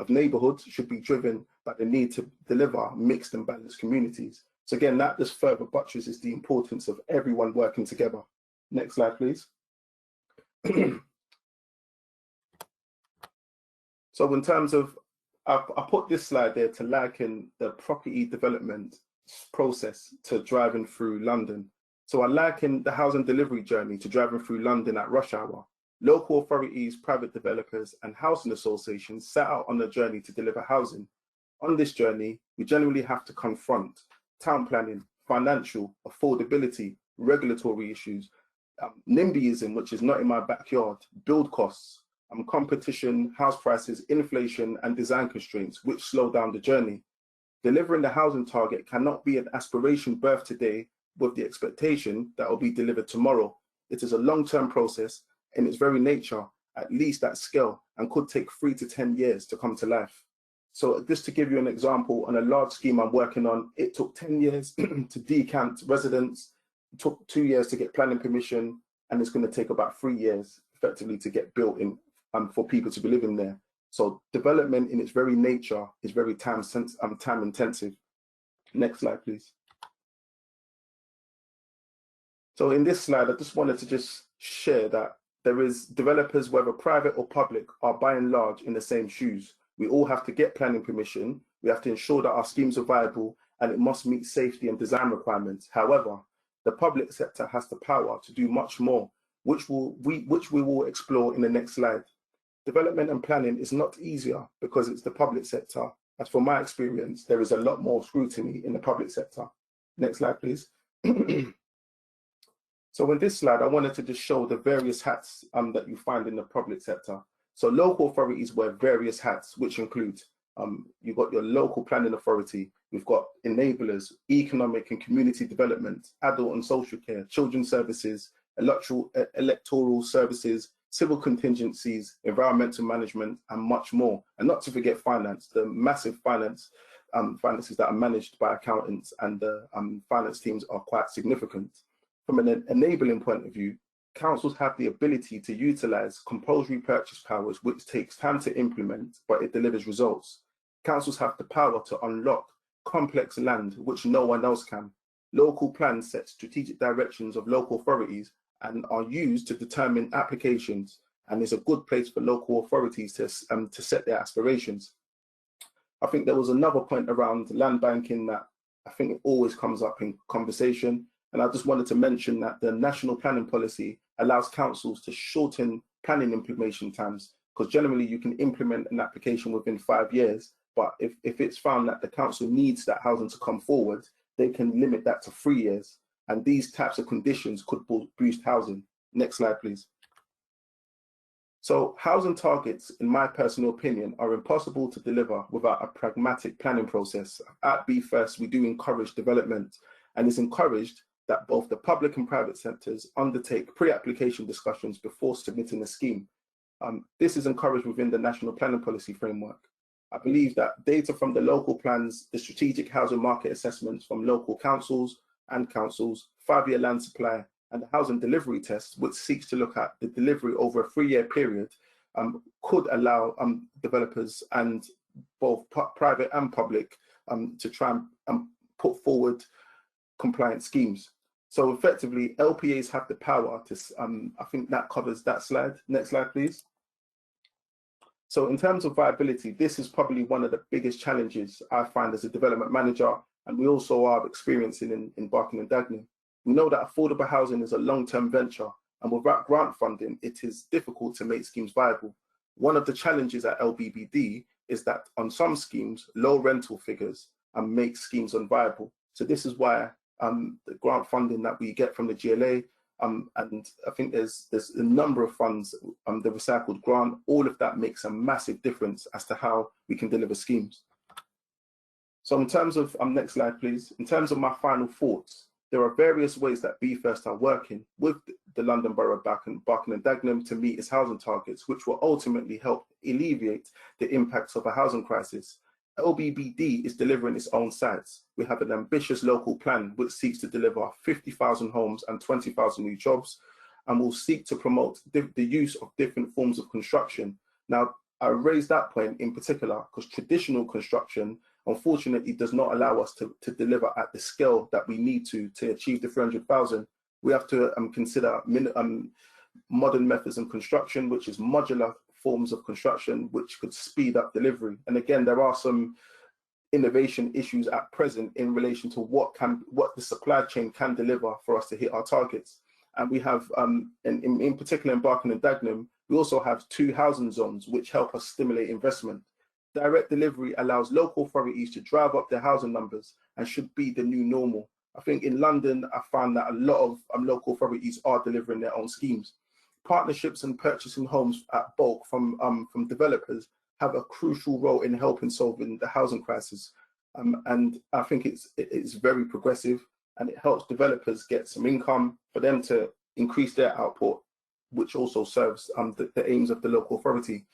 neighbourhoods should be driven by the need to deliver mixed and balanced communities. So again, that just further buttresses the importance of everyone working together. Next slide, please. So in terms of, I put this slide there to liken the property development process to driving through London. So I liken the housing delivery journey to driving through London at rush hour. Local authorities, private developers and housing associations set out on a journey to deliver housing. On this journey, we generally have to confront town planning, financial, affordability, regulatory issues, NIMBYism, which is not in my backyard, build costs, competition, house prices, inflation, and design constraints, which slow down the journey. Delivering the housing target cannot be an aspiration birthed today with the expectation that will be delivered tomorrow. It is a long-term process in its very nature, at least at scale, and could take 3 to 10 years to come to life. So just to give you an example, on a large scheme I'm working on, it took 10 years to decant residents, it took 2 years to get planning permission, and it's going to take about 3 years effectively to get built in for people to be living there. So development in its very nature is very time intensive. Next slide, please. So in this slide, I just wanted to just share that there is developers, whether private or public, are by and large in the same shoes. We all have to get planning permission. We have to ensure that our schemes are viable and it must meet safety and design requirements. However, the public sector has the power to do much more, which we will explore in the next slide. Development and planning is not easier because it's the public sector. As for my experience, there is a lot more scrutiny in the public sector. Next slide, please. So in this slide, I wanted to just show the various hats that you find in the public sector. So local authorities wear various hats, which include, you've got your local planning authority, we've got enablers, economic and community development, adult and social care, children's services, electoral services, civil contingencies, environmental management, and much more. And not to forget finance, the massive finances that are managed by accountants, and the finance teams are quite significant. From an enabling point of view, councils have the ability to utilize compulsory purchase powers, which takes time to implement, but it delivers results. Councils have the power to unlock complex land, which no one else can. Local plans set strategic directions of local authorities and are used to determine applications, and is a good place for local authorities to set their aspirations. I think there was another point around land banking that I think it always comes up in conversation. And I just wanted to mention that the national planning policy allows councils to shorten planning implementation times, because generally you can implement an application within 5 years, but if it's found that the council needs that housing to come forward, they can limit that to 3 years. And these types of conditions could boost housing. Next slide, please. So housing targets, in my personal opinion, are impossible to deliver without a pragmatic planning process. At Be First, we do encourage development, and it's encouraged that both the public and private sectors undertake pre-application discussions before submitting a scheme. This is encouraged within the National Planning Policy Framework. I believe that data from the local plans, the strategic housing market assessments from local councils and councils, 5-year land supply, and the housing delivery test, which seeks to look at the delivery over a 3-year period, could allow developers and both private and public to try and put forward compliant schemes. So effectively, LPAs have the power to, I think that covers that slide. Next slide, please. So in terms of viability, this is probably one of the biggest challenges I find as a development manager, and we also are experiencing in Barking and Dagenham. We know that affordable housing is a long-term venture, and without grant funding, it is difficult to make schemes viable. One of the challenges at LBBD is that on some schemes, low rental figures make schemes unviable. So this is why the grant funding that we get from the GLA, and I think there's a number of funds, the recycled grant, all of that makes a massive difference as to how we can deliver schemes. So in terms of, next slide please, in terms of my final thoughts, there are various ways that Be First are working with the London Borough of Barking and Dagenham to meet its housing targets, which will ultimately help alleviate the impacts of a housing crisis. LBBD is delivering its own sites. We have an ambitious local plan which seeks to deliver 50,000 homes and 20,000 new jobs, and will seek to promote the use of different forms of construction. Now, I raise that point in particular because traditional construction, unfortunately, does not allow us to deliver at the scale that we need to achieve the 300,000. We have to consider modern methods of construction, which is modular forms of construction, which could speed up delivery. And again, there are some innovation issues at present in relation to what the supply chain can deliver for us to hit our targets. And we have, in particular in Barking and Dagenham, we also have 2 housing zones which help us stimulate investment. Direct delivery allows local authorities to drive up their housing numbers and should be the new normal. I think in London, I found that a lot of local authorities are delivering their own schemes. Partnerships and purchasing homes at bulk from developers have a crucial role in helping solving the housing crisis. And I think it's very progressive, and it helps developers get some income for them to increase their output, which also serves the aims of the local authority.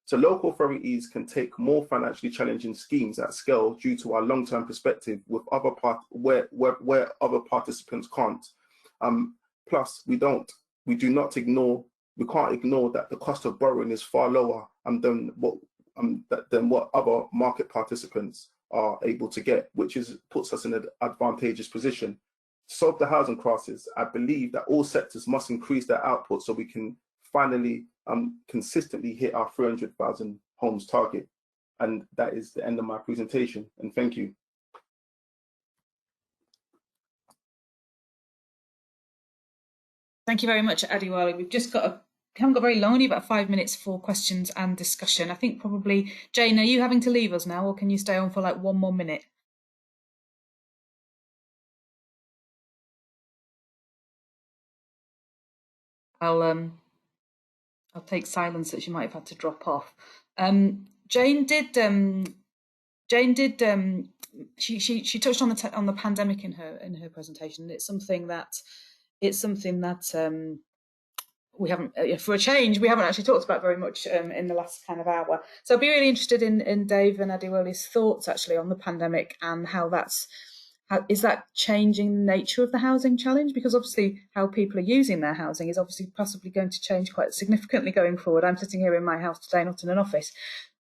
So local authorities can take more financially challenging schemes at scale due to our long-term perspective with where other participants can't. Plus, we can't ignore that the cost of borrowing is far lower than what other market participants are able to get, which puts us in an advantageous position. To solve the housing crisis, I believe that all sectors must increase their output so we can finally consistently hit our 300,000 homes target. And that is the end of my presentation, and thank you. Thank you very much, Adewole. We've just haven't got very long, only about 5 minutes for questions and discussion. I think probably, Jayne, are you having to leave us now, or can you stay on for like 1 more minute? I'll take silence that she might have had to drop off. Jayne did. She touched on the pandemic in her presentation. It's something that we haven't, for a change, we haven't actually talked about very much in the last kind of hour. So I'd be really interested in Dave and Adewole's thoughts actually on the pandemic and how is that changing the nature of the housing challenge? Because obviously how people are using their housing is obviously possibly going to change quite significantly going forward. I'm sitting here in my house today, not in an office.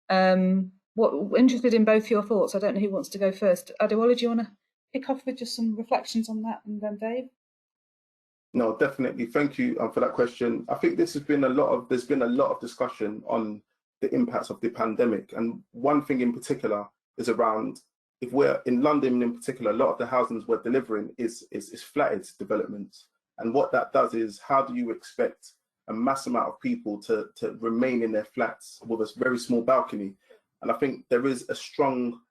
Interested in both your thoughts. I don't know who wants to go first. Adewole, do you want to kick off with just some reflections on that, and then Dave? No, definitely. Thank you for that question. I think there's been a lot of discussion on the impacts of the pandemic. And one thing in particular is around, if we're in London in particular, a lot of the housings we're delivering is flatted developments. And what that does is, how do you expect a mass amount of people to remain in their flats with a very small balcony? And I think there is a strong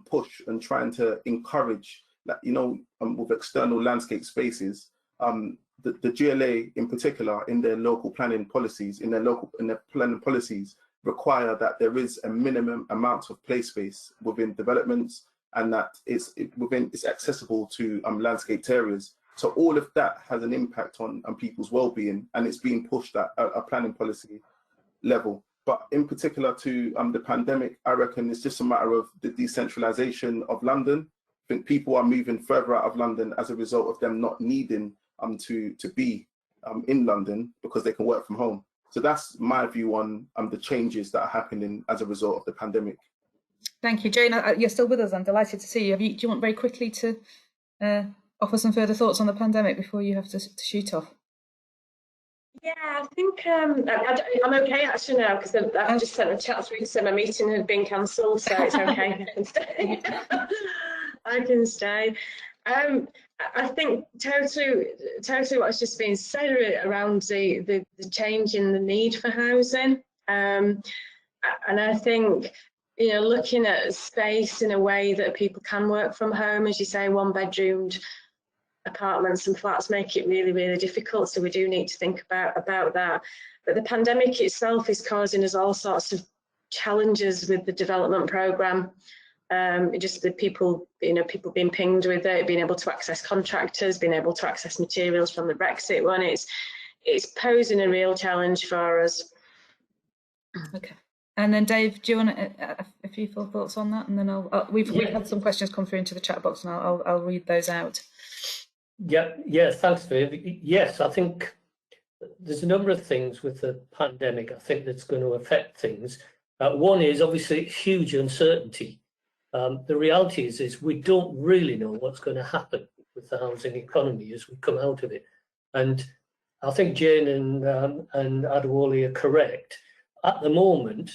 push and trying to encourage that, with external landscape spaces, the GLA in particular, in their local planning policies, require that there is a minimum amount of play space within developments, and that it's accessible to landscaped areas. So all of that has an impact on people's well-being, and it's being pushed at a planning policy level. But in particular to the pandemic, I reckon it's just a matter of the decentralization of London. I think people are moving further out of London as a result of them not needing to be in London because they can work from home. So that's my view on the changes that are happening as a result of the pandemic. Thank you, Jayne. You're still with us. I'm delighted to see you. Do you want very quickly to offer some further thoughts on the pandemic before you have to shoot off? Yeah, I think I'm okay actually now because I've just sent a chat through to say my meeting had been cancelled, so it's okay. I can stay. I can stay. I think totally what's just been said around the change in the need for housing, and I think, you know, looking at space in a way that people can work from home, as you say, one-bedroomed apartments and flats make it really, really difficult. So we do need to think about that. But the pandemic itself is causing us all sorts of challenges with the development programme. Just the people, you know, people being pinged with it, being able to access contractors, being able to access materials from the Brexit one. It's posing a real challenge for us. Okay. And then Dave, do you want a few full thoughts on that? And then we've had some questions come through into the chat box, and I'll read those out. Yeah, thanks, Viv. Yes, I think there's a number of things with the pandemic, I think, that's going to affect things. One is obviously huge uncertainty. The reality is we don't really know what's going to happen with the housing economy as we come out of it. And I think Jayne and Adewole are correct. At the moment,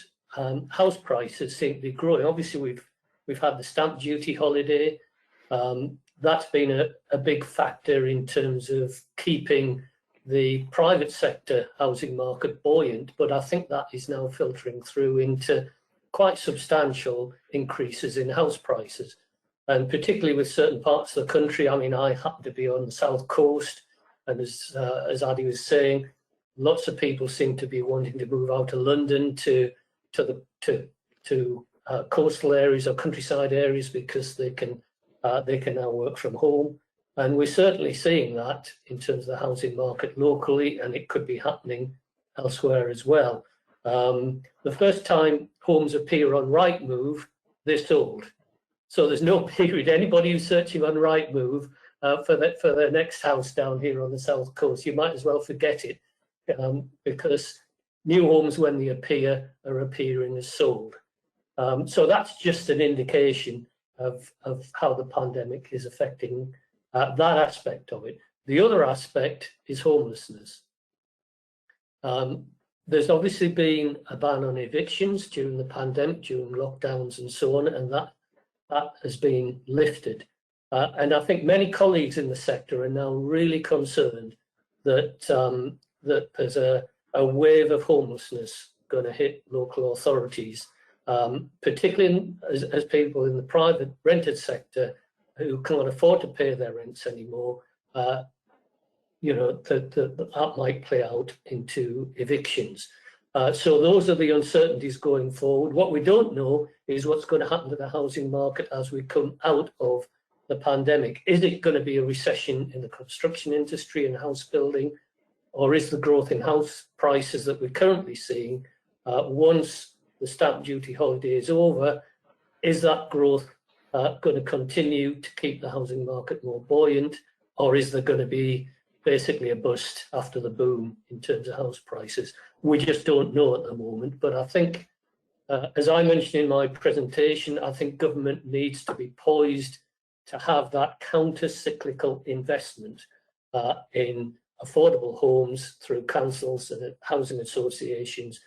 house prices seem to be growing. Obviously, we've had the stamp duty holiday. That's been a big factor in terms of keeping the private sector housing market buoyant, but I think that is now filtering through into quite substantial increases in house prices, and particularly with certain parts of the country. I mean, I happen to be on the south coast, and as Addy was saying, lots of people seem to be wanting to move out of London to coastal areas or countryside areas because they can now work from home. And we're certainly seeing that in terms of the housing market locally, and it could be happening elsewhere as well. The first time homes appear on Rightmove, they're sold. So there's no period. Anybody who's searching on Rightmove for their next house down here on the south coast, you might as well forget it, because new homes, when they appear, are appearing as sold. So that's just an indication of how the pandemic is affecting that aspect of it. The other aspect is homelessness. There's obviously been a ban on evictions during the pandemic, during lockdowns and so on, and that has been lifted. And I think many colleagues in the sector are now really concerned that that there's a wave of homelessness going to hit local authorities, particularly as people in the private rented sector who can't afford to pay their rents anymore. You know, that might play out into evictions. So those are the uncertainties going forward. What we don't know is what's going to happen to the housing market as we come out of the pandemic. Is it going to be a recession in the construction industry and house building, or is the growth in house prices that we're currently seeing, once the stamp duty holiday is over, is that growth going to continue to keep the housing market more buoyant, or is there going to be basically a bust after the boom in terms of house prices? We just don't know at the moment. But I think, as I mentioned in my presentation, I think government needs to be poised to have that counter-cyclical investment in affordable homes through councils and housing associations,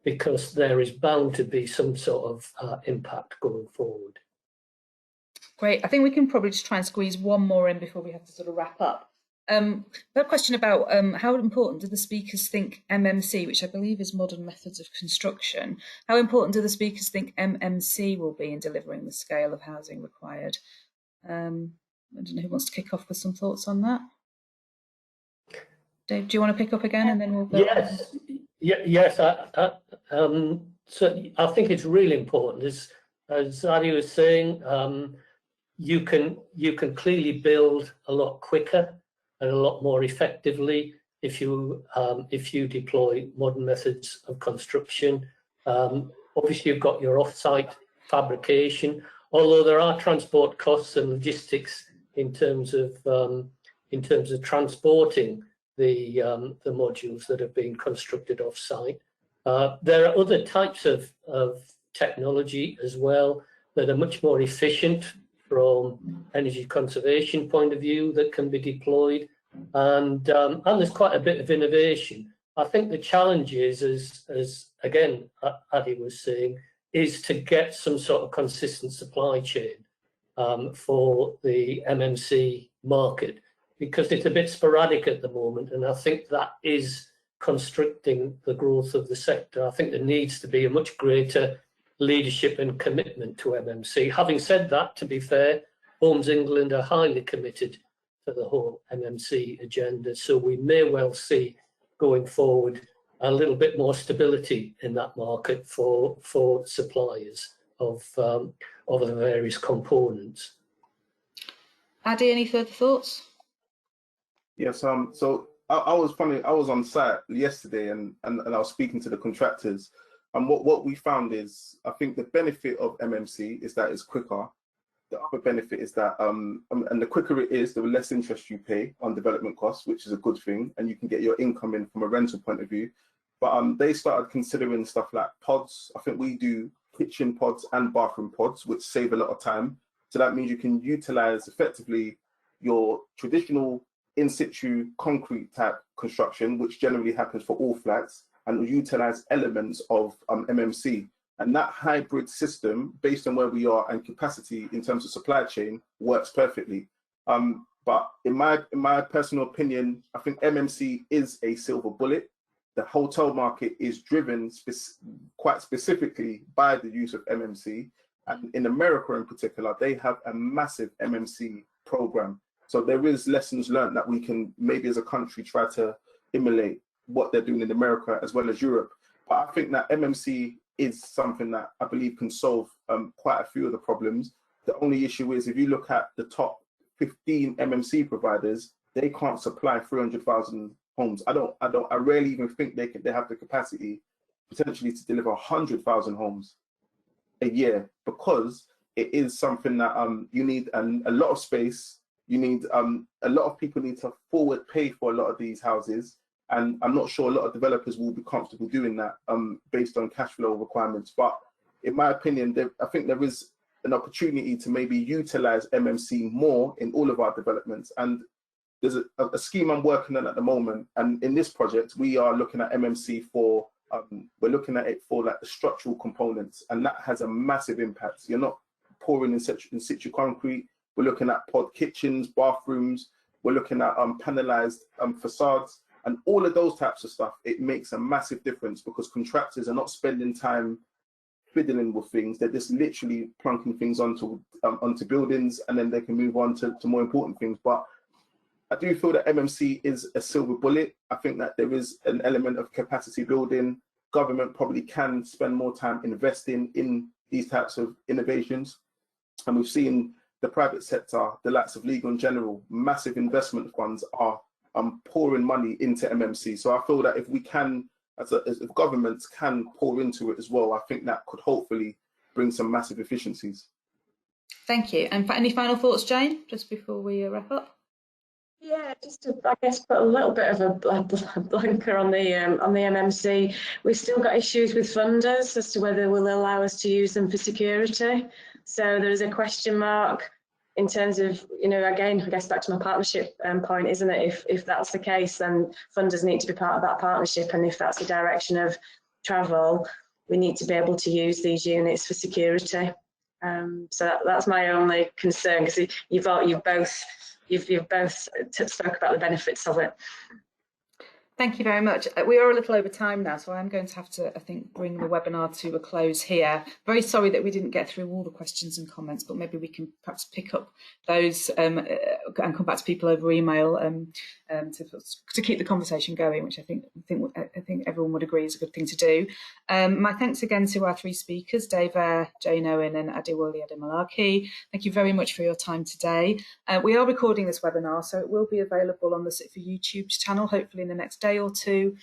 because there is bound to be some sort of impact going forward. Great. I think we can probably just try and squeeze one more in before we have to sort of wrap up. A question about how important do the speakers think MMC, which I believe is modern methods of construction, how important do the speakers think MMC will be in delivering the scale of housing required? I don't know who wants to kick off with some thoughts on that. Dave, do you want to pick up again and then we'll go? Yes. So I think it's really important. As Addy was saying, you can clearly build a lot quicker and a lot more effectively if you deploy modern methods of construction. Obviously, you've got your off-site fabrication, although there are transport costs and logistics in terms of transporting the modules that have been constructed off-site. There are other types of technology as well that are much more efficient from energy conservation point of view that can be deployed. and there's quite a bit of innovation. I think the challenge is, as again Adi was saying, is to get some sort of consistent supply chain for the MMC market, because it's a bit sporadic at the moment, and I think that is constricting the growth of the sector. I think there needs to be a much greater leadership and commitment to MMC. Having said that, to be fair, Homes England are highly committed to the whole MMC agenda, so we may well see going forward a little bit more stability in that market for suppliers of the various components. Adi, any further thoughts? Yes. So I was funny. I was on site yesterday, and I was speaking to the contractors, and what we found is, I think the benefit of MMC is that it's quicker. The other benefit is that, and the quicker it is, the less interest you pay on development costs, which is a good thing, and you can get your income in from a rental point of view. But they started considering stuff like pods. I think we do kitchen pods and bathroom pods, which save a lot of time. So that means you can utilize effectively your traditional in situ concrete type construction, which generally happens for all flats, and utilize elements of MMC. And that hybrid system, based on where we are and capacity in terms of supply chain, works perfectly. But in my personal opinion, I think MMC is a silver bullet. The hotel market is driven quite specifically by the use of MMC. And in America in particular, they have a massive MMC program. So there is lessons learned that we can maybe as a country try to emulate what they're doing in America as well as Europe. But I think that MMC is something that I believe can solve quite a few of the problems. The only issue is, if you look at the top 15 MMC providers, they can't supply 300,000 homes. I rarely even think they have the capacity potentially to deliver 100,000 homes a year, because it is something that you need a lot of space. You need a lot of people need to forward pay for a lot of these houses, and I'm not sure a lot of developers will be comfortable doing that based on cash flow requirements. But in my opinion, I think there is an opportunity to maybe utilize MMC more in all of our developments. And there's a scheme I'm working on at the moment, and in this project we are looking at MMC for we're looking at it for like the structural components, and that has a massive impact. You're not pouring in situ concrete. We're looking at pod kitchens, bathrooms. We're looking at panelized facades, and all of those types of stuff. It makes a massive difference, because contractors are not spending time fiddling with things. They're just literally plunking things onto buildings, and then they can move on to more important things. But I do feel that MMC is a silver bullet. I think that there is an element of capacity building. Government probably can spend more time investing in these types of innovations. And we've seen the private sector, the likes of Legal & General, massive investment funds are pouring money into MMC. So I feel that if we can, if governments can pour into it as well, I think that could hopefully bring some massive efficiencies. Thank you. And any final thoughts, Jayne, just before we wrap up? Yeah, just to, I guess, put a little bit of a blanker on the MMC. We've still got issues with funders as to whether they'll allow us to use them for security. So there's a question mark in terms of, again, I guess back to my partnership point, isn't it? If that's the case, then funders need to be part of that partnership, and if that's the direction of travel, we need to be able to use these units for security. So that's my only concern, because you've both spoke about the benefits of it. Thank you very much. We are a little over time now, so I'm going to have to, I think, bring the webinar to a close here. Very sorry that we didn't get through all the questions and comments, but maybe we can perhaps pick up those and come back to people over email to keep the conversation going, which I think everyone would agree is a good thing to do. My thanks again to our three speakers, David Ayre, Jayne, Owen and Adewole Ademolake. Thank you very much for your time today. We are recording this webinar, so it will be available on the Sit4 YouTube channel, hopefully in the next day or two.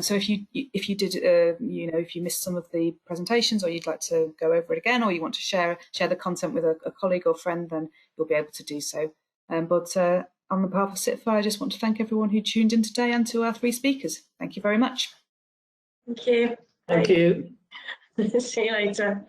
So if you did, if you missed some of the presentations, or you'd like to go over it again, or you want to share the content with a colleague or friend, then you'll be able to do so. But on the behalf of Sit4, I just want to thank everyone who tuned in today, and to our three speakers. Thank you very much. Thank you. Thank you. See you later.